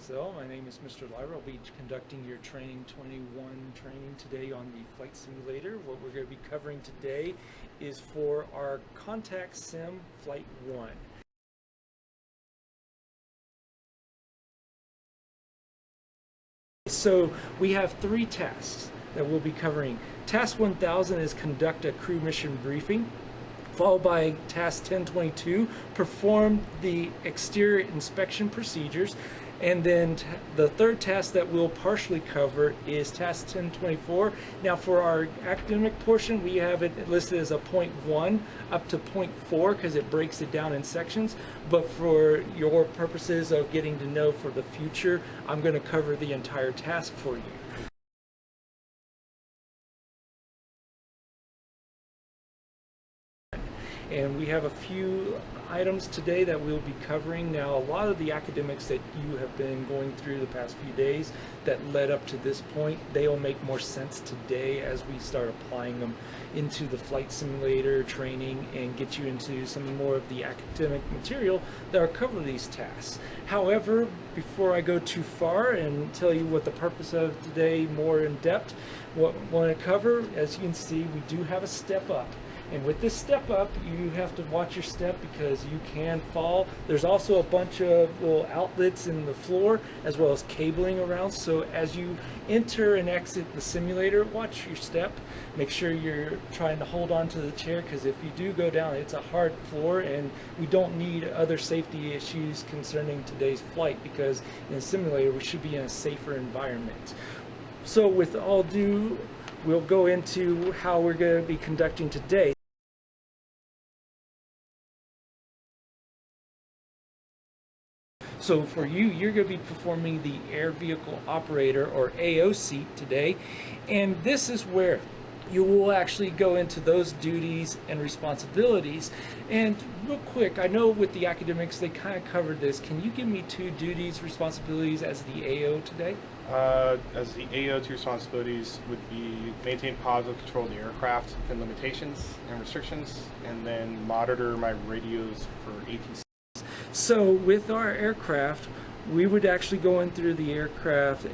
So my name is Mr. Liber. I'll be conducting your Training 21 training today on the flight simulator. What we're going to be covering today is for our Contact Sim Flight 1. So we have 3 tasks that we'll be covering. Task 1000 is conduct a crew mission briefing, followed by task 1022, perform the exterior inspection procedures. And then the third task that we'll partially cover is task 1024. Now for our academic portion, we have it listed as a point 1 up to point 4 because it breaks it down in sections. But for your purposes of getting to know for the future, I'm going to cover the entire task for you. And we have a few items today that we'll be covering. Now, a lot of the academics that you have been going through the past few days that led up to this point, they'll make more sense today as we start applying them into the flight simulator training and get you into some more of the academic material that will cover these tasks. However, before I go too far and tell you what the purpose of today more in depth, what I want to cover, as you can see, we do have a step up. And with this step up, you have to watch your step because you can fall. There's also a bunch of little outlets in the floor as well as cabling around. So as you enter and exit the simulator, watch your step. Make sure you're trying to hold on to the chair because if you do go down, it's a hard floor and we don't need other safety issues concerning today's flight because in a simulator, we should be in a safer environment. So with all due, we'll go into how we're going to be conducting today. So for you, you're going to be performing the Air Vehicle Operator or AO seat today, and this is where you will actually go into those duties and responsibilities. And real quick, I know with the academics they kind of covered this. Can you give me 2 duties, responsibilities as the AO today? As the AO, 2 responsibilities would be maintain positive control of the aircraft and limitations and restrictions, and then monitor my radios for ATC. So with our aircraft, we would actually go in through the aircraft,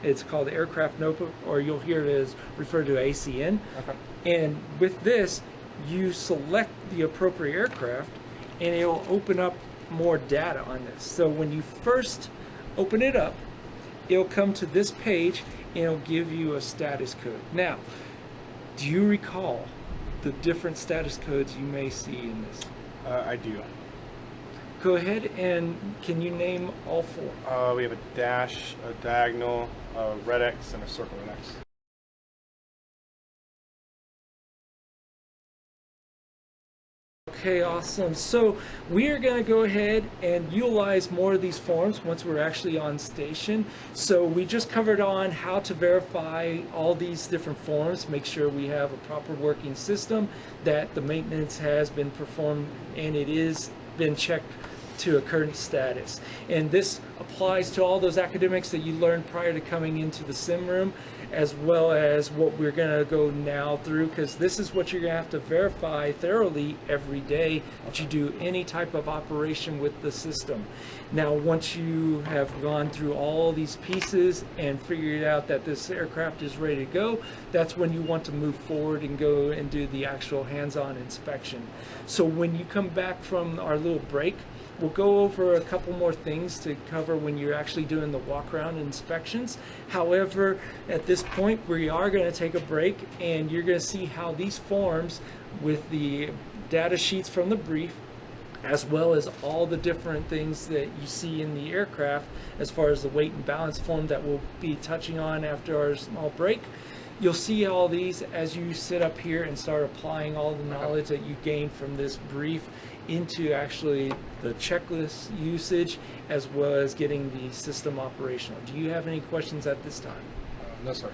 it's called the aircraft notebook, or you'll hear it as referred to ACN. Okay. And with this, you select the appropriate aircraft and it'll open up more data on this. So when you first open it up, it'll come to this page and it'll give you a status code. Now, do you recall the different status codes you may see in this? I do. Go ahead and can you name all 4? We have a dash, a diagonal, a red X, and a circle red X. Okay, awesome. So we are going to go ahead and utilize more of these forms once we're actually on station. So we just covered on how to verify all these different forms, make sure we have a proper working system, that the maintenance has been performed and it is been checked to a current status. And this applies to all those academics that you learned prior to coming into the sim room, as well as what we're going to go now through, because this is what you're going to have to verify thoroughly every day that you do any type of operation with the system. Now once you have gone through all these pieces and figured out that this aircraft is ready to go, that's when you want to move forward and go and do the actual hands-on inspection. So when you come back from our little break, we'll go over a couple more things to cover when you're actually doing the walk-around inspections. However, at this point, we are going to take a break, and you're going to see how these forms with the data sheets from the brief, as well as all the different things that you see in the aircraft, as far as the weight and balance form that we'll be touching on after our small break. You'll see all these as you sit up here and start applying all the knowledge that you gained from this brief into actually the checklist usage as well as getting the system operational. Do you have any questions at this time? No, sir.